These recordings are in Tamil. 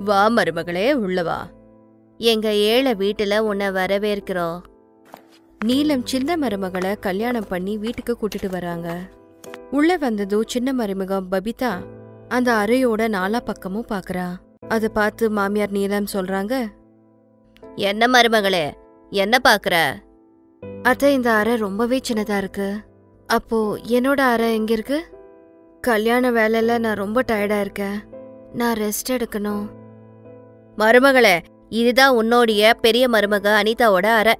வா மருமகளே, உள்ளவா. எங்க ஏழை வீட்டுல உன்னை வரவேற்கிறோம். நீலம் சின்ன மருமகளை கல்யாணம் பண்ணி வீட்டுக்கு கூட்டிட்டு வராங்க. உள்ள வந்ததும் சின்ன மருமகம் பபிதா அந்த அறையோட நாலா பக்கமும் பாக்குறா. அத பார்த்து மாமியார் நீலம் சொல்றாங்க, என்ன மருமகளே, என்ன பாக்குற? அத்த, இந்த அறை ரொம்பவே சின்னதா இருக்கு. அப்போ என்னோட அறை எங்க இருக்கு? கல்யாண வேலையில நான் ரொம்ப டயர்டா இருக்கேன், நான் ரெஸ்ட் எடுக்கணும். மருமகளே, இதுதான் உன்னோடைய பெரிய மருமக அனிதாவோட அறை.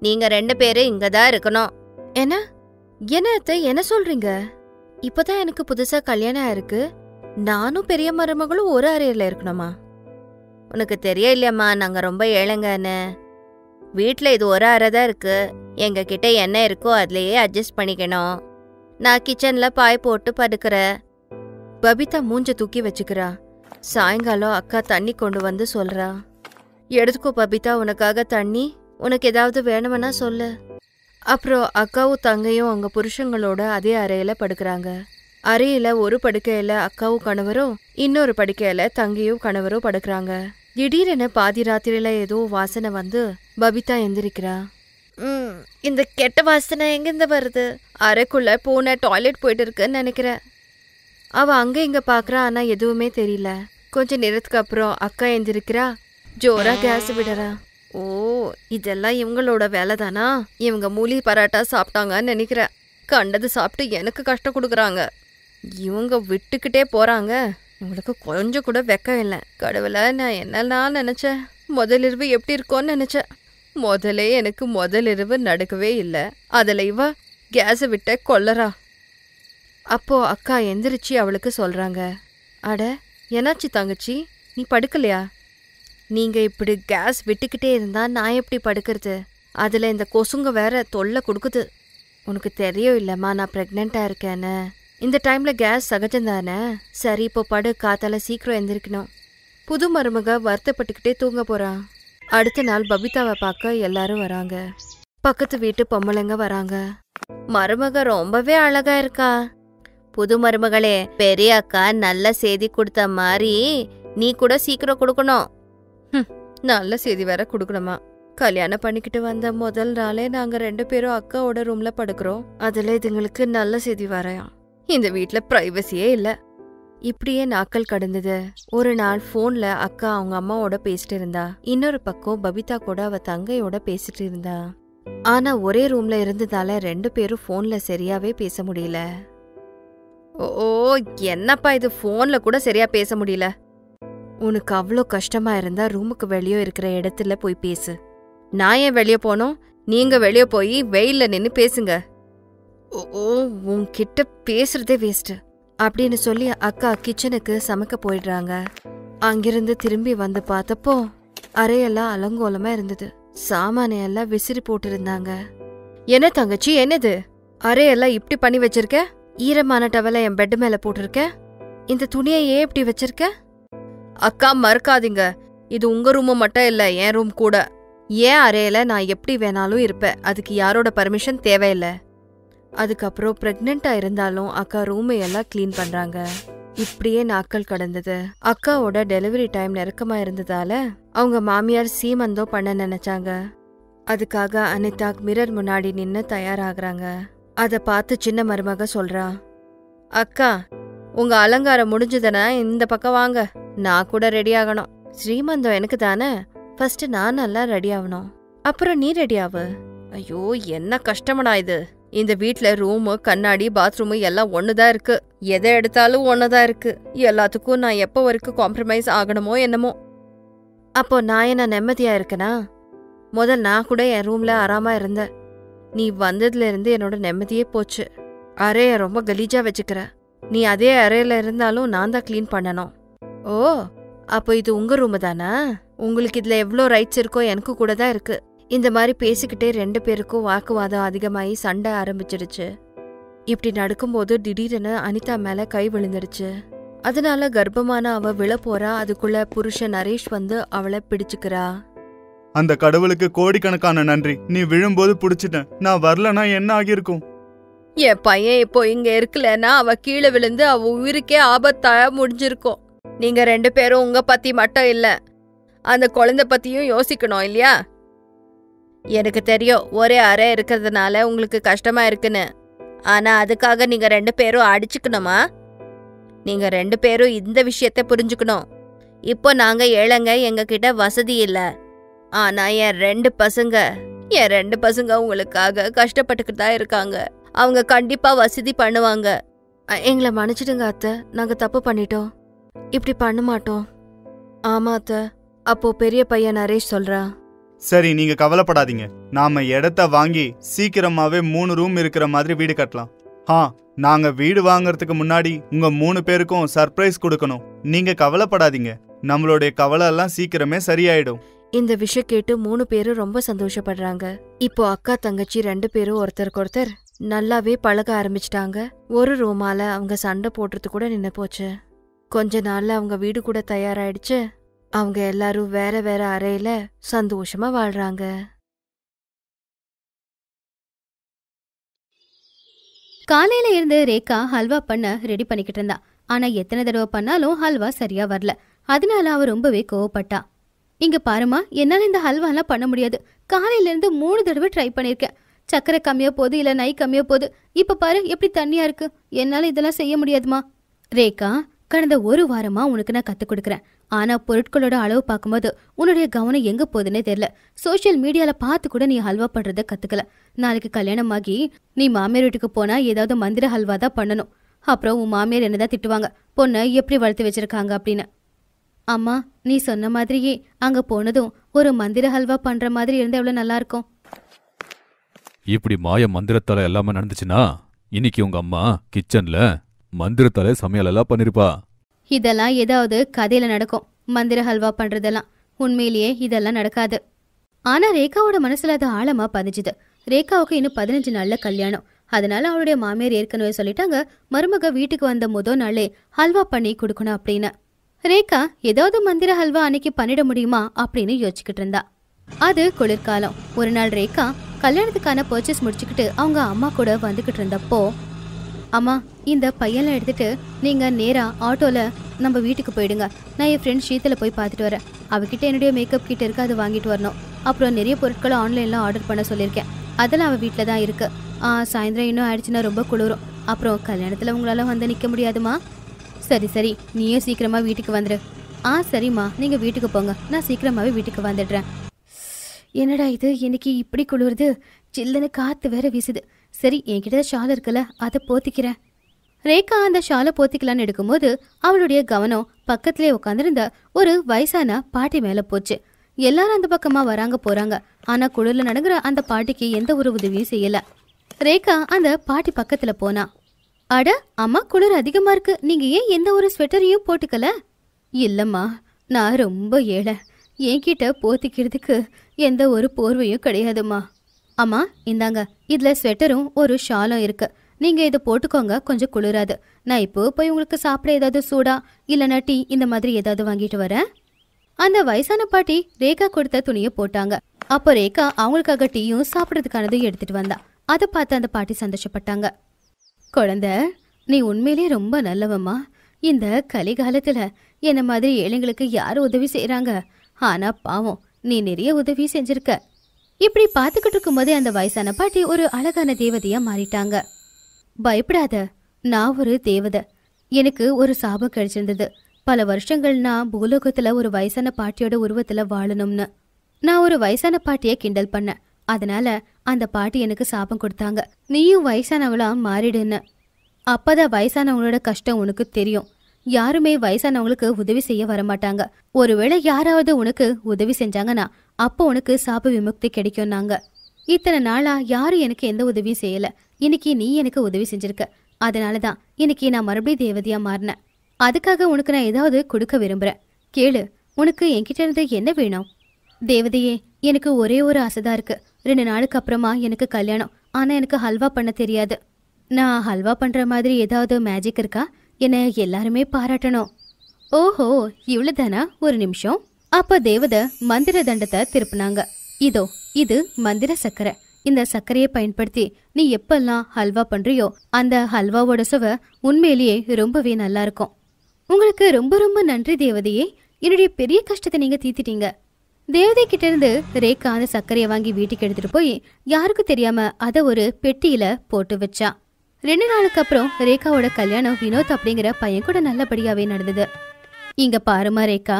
நீங்க 2 பேரும் இங்கதான் இருக்கணும். என்ன என்ன அத்தை, என்ன சொல்றீங்க? இப்பதான் எனக்கு புதுசா கல்யாணம் ஆயிருக்கு, நானும் பெரிய மருமகளும் ஒரு அறையில இருக்கணுமா? உனக்கு தெரியலையம்மா, நாங்க ரொம்ப ஏழைங்கன்னு. வீட்டுல இது ஒரு அறை தான் இருக்கு. எங்க கிட்ட என்ன இருக்கோ அதுலயே அட்ஜஸ்ட் பண்ணிக்கணும். நான் கிச்சன்ல பாய் போட்டு படுக்கிறேன். பபிதா மூஞ்ச தூக்கி வச்சுக்கிறா. சாயங்காலம் அக்கா தண்ணி கொண்டு வந்து சொல்றா. எடுத்துக்கோ பபிதா, உனக்காக தண்ணி. உனக்கு ஏதாவது வேணும்னா சொல்லு. அப்புறம் அக்காவும் தங்கையும் அவங்க புருஷங்களோட அதே அறையில படுக்கிறாங்க. அறையில ஒரு படுக்கையில அக்காவும் கணவரும், இன்னொரு படுக்கையில தங்கையும் கணவரும் படுக்கிறாங்க. திடீரென பாதி ராத்திரியில ஏதோ வாசனை வந்து பபிதா எந்திரிக்கிறா. இந்த கெட்ட வாசனை எங்கிருந்து வருது? அறைக்குள்ள பூனை டாய்லெட் போயிட்டு இருக்குன்னு நினைக்கிறேன். அவ அங்க இங்க பாக்குறா, ஆனா எதுவுமே தெரியல. கொஞ்ச நேரத்துக்கு அப்புறம் அக்கா எந்திரிக்கிறா, ஜோரா கேஸ் விடுறா. ஓ, இதெல்லாம் இவங்களோட வேலை தானா? இவங்க மூலி பராட்டா சாப்பிட்டாங்கன்னு நினைக்கிறேன். கண்டது சாப்பிட்டு எனக்கு கஷ்டம் கொடுக்குறாங்க. இவங்க விட்டுக்கிட்டே போறாங்க. இவங்களுக்கு கொஞ்சம் கூட வெக்கம் இல்லை. கடவுளை, நான் என்னெல்லாம் நினைச்சேன். முதலிரவு எப்படி இருக்கும்னு நினைச்சேன். முதலே எனக்கு முதலிரவு நடக்கவே இல்லை, அதுல இவ கேஸை விட்ட கொல்லறா. அப்போ அக்கா எந்திரிச்சு அவளுக்கு சொல்றாங்க, அட என்னாச்சு தங்கச்சி, நீ படுக்கலையா? நீங்க இப்படி கேஸ் விட்டுக்கிட்டே இருந்தா நான் எப்படி படுக்கிறது? அதுல இந்த கொசுங்க வேற தொல்லை கொடுக்குது. உனக்கு தெரியும் இல்லம்மா, நான் பிரெக்னெண்டா இருக்கேன்னு. இந்த டைம்ல கேஸ் சகஜம்தானே. சரி, இப்போ படு, காத்தால சீக்கிரம் எந்திரிக்கணும். புது மருமக வருத்தப்பட்டுக்கிட்டே தூங்க போறான். அடுத்த நாள் பபிதாவை பார்க்க எல்லாரும் வராங்க. பக்கத்து வீட்டு பொம்பளைங்க வராங்க. மருமக ரொம்பவே அழகா இருக்கா. புது மருமகளே, பெரிய அக்கா நல்ல செய்தி கொடுத்த மாதிரி நீ கூட சீக்கிரம் கொடுக்கணும். நல்ல செய்தி வேற கொடுக்கணுமா? கல்யாணம் பண்ணிக்கிட்டு வந்த முதல் நாளே நாங்க 2 பேரும் அக்காவோட ரூம்ல படுக்கிறோம். அதுல இதுங்களுக்கு நல்ல செய்தி வரையா? இந்த வீட்டுல பிரைவசியே இல்ல. இப்படியே நாட்கள் கடந்தது. ஒரு நாள் போன்ல அக்கா அவங்க அம்மாவோட பேசிட்டு இருந்தா. இன்னொரு பக்கம் பபிதா கூட அவ தங்கையோட பேசிட்டு இருந்தா. ஆனா ஒரே ரூம்ல இருந்ததால 2 பேரும் போன்ல சரியாவே பேச முடியல. ஓ, என்னப்பா இது, போன்ல கூட சரியா பேச முடியல? உனக்கு அவ்வளோ கஷ்டமா இருந்தா ரூமுக்கு வெளியே இருக்கிற இடத்துல போய் பேசு. நான் ஏன் வெளியே போனோம்? நீங்க வெளியே போய் வெயில்ல நின்னு பேசுங்க. ஓ, உன்கிட்ட பேசுறதே வேஸ்ட் அப்படின்னு சொல்லி அக்கா கிச்சனுக்கு சமைக்க போயிடுறாங்க. அங்கிருந்து திரும்பி வந்து பார்த்தப்போ அறையெல்லாம் அலங்கோலமா இருந்தது. சாமானையெல்லாம் விசிறி போட்டு இருந்தாங்க. என்ன தங்கச்சி, என்னது அறையெல்லாம் இப்படி பண்ணி வச்சிருக்க? ஈரமான டவலை என் பெட் மேல போட்டிருக்க. இந்த துணியை ஏன் இப்படி வச்சிருக்க? அக்கா, மறக்காதீங்க, இது உங்க ரூம் மட்டும் இல்ல, என் ரூம் கூட. ஏன் அறையில நான் எப்படி வேணாலும் இருப்பேன், அதுக்கு யாரோட பர்மிஷன் தேவையில்லை. அதுக்கப்புறம் பிரெக்னெண்டா இருந்தாலும் அக்கா ரூமை எல்லாம் கிளீன் பண்றாங்க. இப்படியே நாட்கள் கடந்தது. அக்காவோட டெலிவரி டைம் நெருக்கமா இருந்ததால அவங்க மாமியார் சீமந்தம் பண்ண நினைச்சாங்க. அதுக்காக அனிதா மிரர் முன்னாடி நின்னு தயாராகிறாங்க. அத பார்த்து சின்ன மருமக சொல்றா, அக்கா, உங்க அலங்காரம் முடிஞ்சதுன்னா இந்த பக்கம் வாங்க, நான் கூட ரெடி ஆகணும். ஸ்ரீமந்தம் எனக்கு தானே, ஃபர்ஸ்ட் நான் நல்லா ரெடி ஆகணும், அப்புறம் நீ ரெடி ஆகு. ஐயோ, என்ன கஷ்டமடா இது. இந்த வீட்ல ரூமு, கண்ணாடி, பாத்ரூமு எல்லாம் ஒண்ணுதான் இருக்கு. எதை எடுத்தாலும் ஒண்ணுதான் இருக்கு. எல்லாத்துக்கும் நான் எப்போ வரைக்கும் காம்ப்ரமைஸ் ஆகணுமோ என்னமோ. அப்போ நான் என்ன நிம்மதியா இருக்கனா? முதல் நான் கூட என் ரூம்ல ஆறாம இருந்தேன். நீ வந்ததுல இருந்து என்னோட நிம்மதியே போச்சு. அறைய ரொம்ப கலீஜா வச்சுக்கிற. நீ அதே அறையில இருந்தாலும் நான் தான் கிளீன் பண்ணணும். ஓ, அப்போ இது உங்க ரூமு தானா? உங்களுக்கு இதுல எவ்வளோ ரைட்ஸ் இருக்கோ எனக்கு கூட தான் இருக்கு. இந்த மாதிரி பேசிக்கிட்டே 2 பேருக்கும் வாக்குவாதம் அதிகமாகி சண்டை ஆரம்பிச்சிடுச்சு. இப்படி நடக்கும்போது திடீரென அனிதா மேல கை விழுந்துடுச்சு. அதனால கர்ப்பமான அவ விழ போறா. அதுக்குள்ள புருஷன் நரேஷ் வந்து அவளை பிடிச்சுக்கிறா. அந்த கடவுளுக்கு கோடிக்கணக்கான நன்றி. நீ விழும்போது புடிச்சிட்டேன். நான் வரலனா என்ன ஆகியிருக்கும்? என் பையன் இப்போ இங்க இருக்கலன்னா அவ கீழே விழுந்து அவ உயிருக்கே ஆபத்தா முடிஞ்சிருக்கும். நீங்க 2 பேரும் உங்க பத்தி மட்டும் இல்ல, அந்த குழந்தை பத்தியும் யோசிக்கணும் இல்லையா? எனக்கு தெரியும் ஒரே அறை இருக்கிறதுனால உங்களுக்கு கஷ்டமா இருக்குன்னு. ஆனா அதுக்காக நீங்க 2 பேரும் அடிச்சுக்கணுமா? நீங்க 2 பேரும் இந்த விஷயத்த புரிஞ்சுக்கணும். இப்போ நாங்க ஏழைங்க, எங்க கிட்ட வசதி இல்ல. ஆனா என் 2 பசங்க உங்களுக்காக கஷ்டப்பட்டுக்கிட்டு தான் இருக்காங்க. அவங்க கண்டிப்பா வசதி பண்ணுவாங்க. எங்களை மன்னிச்சிடுங்க அத்தை, நாங்க தப்பு பண்ணிட்டோம். இப்படி பண்ண மாட்டோம். ஆமா அத்தை. அப்போ பெரிய பையன் நரேஷ் சொல்றா. சரி, நீங்க கவலைப்படாதீங்க. நாம இடத்த வாங்கி சீக்கிரமாவே 3 ரூம் இருக்கிற மாதிரி வீடு கட்டலாம். நாங்க வீடு வாங்கறதுக்கு முன்னாடி உங்க 3 பேருக்கும் சர்ப்ரைஸ் கொடுக்கணும். நீங்க கவலைப்படாதீங்க, நம்மளுடைய கவலை எல்லாம் சீக்கிரமே சரியாயிடும். இந்த விஷயம் கேட்டு 3 பேரும் ரொம்ப சந்தோஷப்படுறாங்க. இப்போ அக்கா தங்கச்சி 2 பேரும் ஒருத்தருக்கு ஒருத்தர் நல்லாவே பழக ஆரம்பிச்சிட்டாங்க. ஒரு ரூமால அவங்க சண்டை போடுறது கூட நின்னு போச்சு. கொஞ்ச நாள்ல அவங்க வீடு கூட தயாராயிடுச்சு. அவங்க எல்லாரும் வேற வேற அறையில சந்தோஷமா வாழ்றாங்க. காலையில இருந்து ரேகா ஹல்வா பண்ண ரெடி பண்ணிக்கிட்டு இருந்தா. ஆனா எத்தனை தடவை பண்ணாலும் ஹல்வா சரியா வரல. அதனால அவ ரொம்பவே கோவப்பட்டா. இங்க பாருமா, என்னால இந்த ஹல்வாலாம் பண்ண முடியாது. காலையில இருந்து 3 தடவை ட்ரை பண்ணிருக்கேன். சக்கரை கம்மியா போகுது, இல்ல நெய் கம்மியா போகுது. இப்ப பாரு எப்படி தண்ணியா இருக்கு. என்னால இதெல்லாம் செய்ய முடியாதுமா. ரேகா, கடந்த 1 வாரமா உனக்கு நான் கத்து கொடுக்குறேன். ஆனா பொருட்களோட அளவு பார்க்கும்போது உன்னுடைய கவனம் எங்க போகுதுன்னே தெரியல. சோசியல் மீடியால பார்த்து கூட நீ ஹல்வா பண்றத கத்துக்கல. நாளைக்கு கல்யாணம் ஆகி நீ மாமியார் வீட்டுக்கு போனா ஏதாவது மந்திர ஹல்வா தான் பண்ணணும். அப்புறம் உன் மாமியார் என்னதான் திட்டுவாங்க, பொண்ணை எப்படி வளர்த்து வச்சிருக்காங்க அப்படின்னு. அம்மா, நீ சொன்ன மாதிரியே அங்க போனதும் ஒரு மந்திர ஹல்வா பண்ற மாதிரி இருந்தா எவ்வளவு நல்லா இருக்கும். இப்படி மாய மந்திரத்தால எல்லாமே நடந்துச்சுன்னா இன்னைக்கு உங்க அம்மா கிச்சன்ல மந்திரத்தால சமையல் எல்லாம் பண்ணிருப்பா. இதெல்லாம் ஏதாவது கதையில நடக்கும். மந்திர ஹல்வா பண்றதெல்லாம் உண்மையிலேயே இதெல்லாம் நடக்காது. ஆனா ரேகாவோட மனசுல அது ஆழமா பதிஞ்சுது. ரேகாவுக்கு இன்னும் 15 நாள்ல கல்யாணம். அதனால அவளுடைய மாமியார் ஏற்கனவே சொல்லிட்டாங்க, மருமக வீட்டுக்கு வந்த முதல் நாளே ஹல்வா பண்ணி கொடுக்கணும் அப்படின்னு. ரேகா ஏதாவது மந்திர ஹல்வா அன்னைக்கு பண்ணிட முடியுமா அப்படின்னு யோசிச்சுக்கிட்டு இருந்தா. அது குளிர்காலம். ஒரு நாள் ரேகா கல்யாணத்துக்கான பர்ச்சேஸ் முடிச்சுக்கிட்டு அவங்க அம்மா கூட வந்துகிட்டு இருந்தப்போ, அம்மா, இந்த பையெல்லாம் எடுத்துட்டு நீங்க நேரா ஆட்டோல நம்ம வீட்டுக்கு போயிடுங்க. நான் என் ஃப்ரெண்ட் ஷீத்தில் போய் பார்த்துட்டு வரேன். அவகிட்ட என்னுடைய மேக்கப் கிட்ட இருக்கு, அதை வாங்கிட்டு வரணும். அப்புறம் நிறைய பொருட்களை ஆன்லைன்ல ஆர்டர் பண்ண சொல்லியிருக்கேன். அதெல்லாம் அவள் வீட்டில் தான் இருக்கு. சாயந்தரம் இன்னும் ஆயிடுச்சுன்னா ரொம்ப குளிரும். அப்புறம் கல்யாணத்துல உங்களால வந்து நிற்க முடியாதுமா. சரி சரி, நீயும் சீக்கிரமா வீட்டுக்கு வந்துடு. சரிம்மா, நீங்க வீட்டுக்கு போங்க, நான் சீக்கிரமாவே வீட்டுக்கு வந்துடுறேன். என்னடா இது, இன்னைக்கு இப்படி குளிருது. சில்லுன்னு காத்து வேற வீசுது. சரி, என்கிட்ட ஷால் இருக்குல்ல, அதை போத்திக்கிறேன். ரேகா அந்த ஷாலை போத்திக்கலான்னு எடுக்கும்போது அவளுடைய கவனம் பக்கத்திலே உட்காந்துருந்த ஒரு வயசான பாட்டி மேல போச்சு. எல்லாரும் அந்த பக்கமா வராங்க போறாங்க. ஆனா குளிர்ல நடங்குற அந்த பாட்டிக்கு எந்த ஒரு உதவியும் செய்யல. ரேகா அந்த பாட்டி பக்கத்துல போனா. அட அம்மா, குளிர் அதிகமா இருக்கு. நீங்க ஏன் எந்த ஒரு ஸ்வெட்டரையும் போட்டுக்கல? இல்லம்மா, நான் ரொம்ப ஏழை. என்கிட்ட போத்திக்கிறதுக்கு எந்த ஒரு போர்வையும் கிடையாதுமா. அம்மா, இந்தாங்க, இதுல ஸ்வெட்டரும் ஒரு ஷாலும் இருக்கு. நீங்க இதை போட்டுக்கோங்க, கொஞ்சம் குளிராது. நான் இப்போ போய் உங்களுக்கு சாப்பிட ஏதாவது சூடா இல்லைன்னா டீ இந்த மாதிரி ஏதாவது வாங்கிட்டு வரேன். அந்த வயசான பாட்டி ரேகா கொடுத்த துணியை போட்டாங்க. அப்போ ரேகா அவங்களுக்காக டீயும் சாப்பிட்றதுக்கானதும் எடுத்துட்டு வந்தா. அதை பார்த்து அந்த பாட்டி சந்தோஷப்பட்டாங்க. குழந்தை, நீ உண்மையிலேயே ரொம்ப நல்லவம்மா. இந்த கலிகாலத்துல என்ன மாதிரி ஏழைங்களுக்கு யாரு உதவி செய்யறாங்க? ஆனா பாவம், நீ நிறைய உதவி செஞ்சிருக்க. இப்படி பார்த்துக்கிட்டு இருக்கும்போதே அந்த வயசான பாட்டி ஒரு அழகான தேவதையா மாறிட்டாங்க. பயப்படாத, நான் ஒரு தேவதை. எனக்கு ஒரு சாபம் கிடைச்சிருந்தது. பல வருஷங்கள் நான் பூலோகத்துல ஒரு வயசான பாட்டியோட உருவத்துல வாழணும்னு. நான் ஒரு வயசான பாட்டிய கிண்டல் பண்ணேன். அதனால அந்த பாட்டி எனக்கு சாபம் கொடுத்தாங்க, நீயும் வயசானவளா மாறிடுன்னு. அப்பதான் வயசானவங்களோட கஷ்டம் உனக்கு தெரியும். யாருமே வயசானவங்களுக்கு உதவி செய்ய வரமாட்டாங்க. ஒருவேளை யாராவது உனக்கு உதவி செஞ்சாங்கன்னா அப்போ உனக்கு சாப விமுக்தி கிடைக்கும்னாங்க. இத்தனை நாளா யாரும் எனக்கு எந்த உதவியும் செய்யல. இன்னைக்கு நீ எனக்கு உதவி செஞ்சிருக்க. அதனாலதான் இன்னைக்கு நான் மறுபடியும் தேவதையா மாறினேன். அதுக்காக உனக்கு நான் ஏதாவது கொடுக்க விரும்புறேன். கேளு, உனக்கு என்கிட்ட இருந்து என்ன வேணும்? தேவதையே, எனக்கு ஒரே ஒரு ஆசைதான் இருக்கு. 2 நாளுக்கு அப்புறமா எனக்கு கல்யாணம். ஆனா எனக்கு ஹல்வா பண்ண தெரியாது. நான் ஹல்வா பண்ற மாதிரி ஏதாவது மேஜிக் இருக்கா? என்ன எல்லாருமே பாராட்டணும். ஓஹோ, இவ்வளவுதானா? ஒரு நிமிஷம். அப்ப தேவதை மந்திர தண்டத்தை திருப்பினாங்க. இதோ, இது மந்திர சக்கரை. இந்த சர்க்கரையை பயன்படுத்தி நீ எப்பெல்லாம் ஹல்வா பண்றியோ அந்த ஹல்வாவோட சுவை உண்மையிலேயே ரொம்பவே நல்லா இருக்கும். உங்களுக்கு ரொம்ப ரொம்ப நன்றி தேவதையே, என்னுடைய பெரிய கஷ்டத்தை நீங்க தீர்த்திட்டீங்க. தேவதை கிட்ட இருந்து ரேகா அந்த சர்க்கரையை வாங்கி வீட்டுக்கு எடுத்துட்டு போய் யாருக்கும் தெரியாம அதை ஒரு பெட்டியில போட்டு வச்சா. 2 நாளுக்கு அப்புறம் ரேகாவோட கல்யாணம் வினோத் அப்படிங்கிற பையன் கூட நல்லபடியாவே நடந்தது. இங்க பாருமா ரேகா,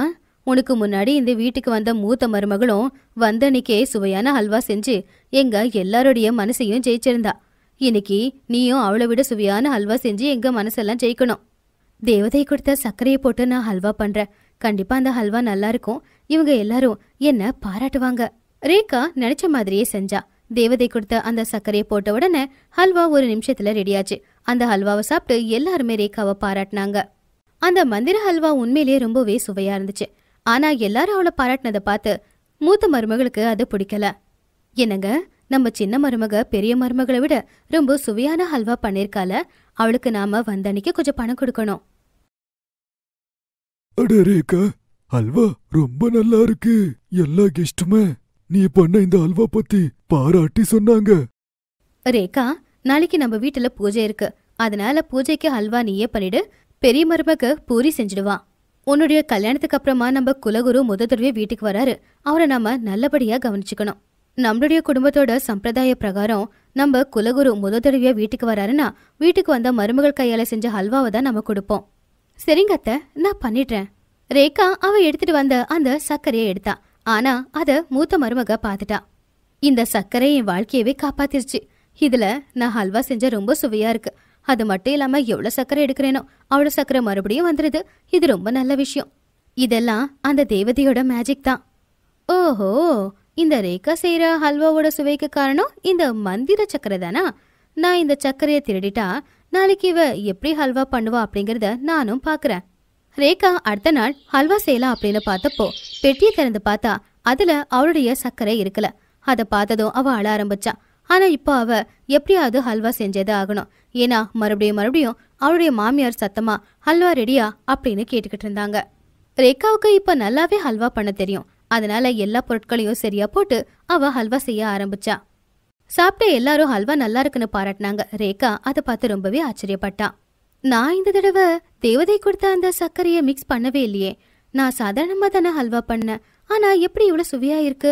உனக்கு முன்னாடி இந்த வீட்டுக்கு வந்த மூத்த மருமகளும் வந்தன்னைக்கே சுவையான ஹல்வா செஞ்சு எங்க எல்லாருடைய மனசையும் ஜெயிச்சிருந்தா. இன்னைக்கு நீயும் அவளை விட சுவையான ஹல்வா செஞ்சு எங்க மனசெல்லாம் ஜெயிக்கணும். தேவதை கொடுத்த சர்க்கரையை போட்டு நான் ஹல்வா பண்றேன். கண்டிப்பா அந்த ஹல்வா நல்லா இருக்கும். இவங்க எல்லாரும் என்ன பாராட்டுவாங்க. ரேகா நினைச்ச மாதிரியே செஞ்சா. தேவதை கொடுத்த அந்த சர்க்கரையை போட்ட உடனே ஹல்வா ஒரு நிமிஷத்துல ரெடியாச்சு. அந்த ஹல்வாவை சாப்பிட்டு எல்லாருமே ரேகாவை பாராட்டினாங்க. அந்த மந்திர ஹல்வா உண்மையிலேயே ரொம்பவே சுவையா இருந்துச்சு. ஆனா எல்லாரும் அவளை பாராட்டினதை பார்த்து மூத்த மருமகளுக்கு அது பிடிக்கல. என்னங்க, நம்ம சின்ன மருமக பெரிய மருமகளை விட ரொம்ப சுவையான ஹல்வா பண்ணிருக்கால, அவளுக்கு நாம வந்தன்னைக்கு கொஞ்சம் பணம் கொடுக்கணும். அட ரேகா, ஹல்வா ரொம்ப நல்லா இருக்கு. எல்லா கெஸ்டுமே நீ பண்ண இந்த ஹல்வா பத்தி பாராட்டி சொன்னாங்க. ரேகா, நாளைக்கு நம்ம வீட்டுல பூஜை இருக்கு. அதனால பூஜைக்கு ஹல்வா நீயே பண்ணிடு. பெரிய மருமக பூரி செஞ்சிடுவா. உன்னுடைய கல்யாணத்துக்கு அப்புறமா நம்ம குலகுரு முத தடவை வீட்டுக்கு வராரு. அவரை நாம நல்லபடியா கவனிச்சுக்கணும். நம்மளுடைய குடும்பத்தோட சம்பிரதாய பிரகாரம் நம்ம குலகுரு முத தடவையா வீட்டுக்கு வராருன்னா வீட்டுக்கு வந்த மருமகள் கையால செஞ்ச ஹல்வாவை தான் நம்ம கொடுப்போம். சரிங்க அத்தை, நான் பண்ணிடுறேன். ரேகா அவ எடுத்துட்டு வந்த அந்த சர்க்கரையை எடுத்தா. ஆனா அத மூத்த மருமக பாத்துட்டா. இந்த சர்க்கரை என் வாழ்க்கையவே காப்பாத்திருச்சு. இதுல நான் ஹல்வா செஞ்ச ரொம்ப சுவையா இருக்கு. அது மட்டும் இல்லாம எவ்வளவு சர்க்கரை எடுக்கிறேனோ அவ்வளவு சர்க்கரை மறுபடியும் வந்துருது. இது ரொம்ப நல்ல விஷயம். இதெல்லாம் அந்த தேவதையோட மேஜிக் தான். ஓஹோ, இந்த ரேகா செய்யற ஹல்வாவோட சுவைக்கு காரணம் இந்த மந்திர சர்க்கரை தானா? நான் இந்த சர்க்கரையை திருடிட்டா நாளைக்கு இவ எப்படி ஹல்வா பண்ணுவா அப்படிங்கறத நானும் பாக்குறேன். ரேகா அடுத்த நாள் ஹல்வா செய்யலாம் அப்படின்னு பார்த்தப்போ பெட்டியை திறந்து பார்த்தா அதுல அவளுடைய சர்க்கரை இருக்கல. அதை பார்த்ததும் அவ அழ ஆரம்பிச்சா. ஆனா இப்போ அவ எப்படியாவது ஹல்வா செஞ்சது ஆகணும். ஏன்னா மறுபடியும் அவளுடைய மாமியார் சத்தமா ஹல்வா ரெடியா அப்படின்னு கேட்டுக்கிட்டு இருந்தாங்க. ரேகாவுக்கு இப்ப நல்லாவே ஹல்வா பண்ண தெரியும். அதனால எல்லா பொருட்களையும் சரியா போட்டு அவ ஹல்வா செய்ய ஆரம்பிச்சா. சாப்பிட்ட எல்லாரும் ஹல்வா நல்லா இருக்குன்னு பாராட்டினாங்க. ரேகா அதை பார்த்து ரொம்பவே ஆச்சரியப்பட்டா. நான் இந்த தடவை தேவதை கொடுத்த அந்த சர்க்கரையை மிக்ஸ் பண்ணவே இல்லையே. நான் சாதாரணமா தானே ஹல்வா பண்ணேன். ஆனா எப்படி இவ்வளவு சுவையா இருக்கு?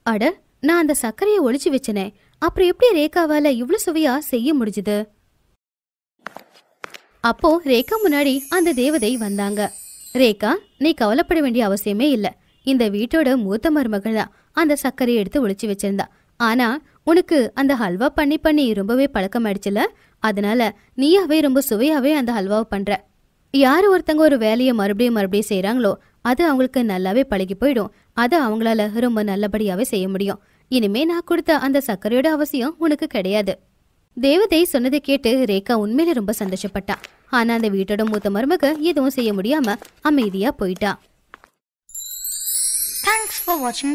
அட, நான் அந்த சர்க்கரையை ஒளிச்சு வச்சனே, அப்புறம் எப்படி ரேகாவால இவ்வளவு சுவையா செய்ய முடிஞ்சது? அப்போ ரேகா முன்னாடி அந்த தேவதை வந்தாங்க. ரேகா, நீ கவலைப்பட வேண்டிய அவசியமே இல்ல. இந்த வீட்டோட மூத்த மருமகள் தான் அந்த சர்க்கரையை எடுத்து ஒளிச்சு வச்சிருந்தா. ஆனா உனக்கு அந்த ஹல்வா பண்ணி ரொம்பவே பழக்கமாயிடுச்சுல, அதனால நீயாவே ரொம்ப சுவையாவே அந்த ஹல்வாவை பண்ற. யாரு ஒருத்தங்க ஒரு வேலையை மறுபடியும் செய்யறாங்களோ அது அவங்களுக்கு நல்லாவே பழகி போயிடும். அதை அவங்களால ரொம்ப நல்லபடியாவே செய்ய முடியும். இனிமே நான் கொடுத்த அந்த சர்க்கரையோட அவசியம் உனக்கு கிடையாது. தேவதை சொன்னதை கேட்டு ரேகா உண்மையில ரொம்ப சந்தோஷப்பட்டா. ஆனா அந்த வீட்டோட மூத்த மருமக எதுவும் செய்ய முடியாம அமைதியா போயிட்டா. Thanks for watching.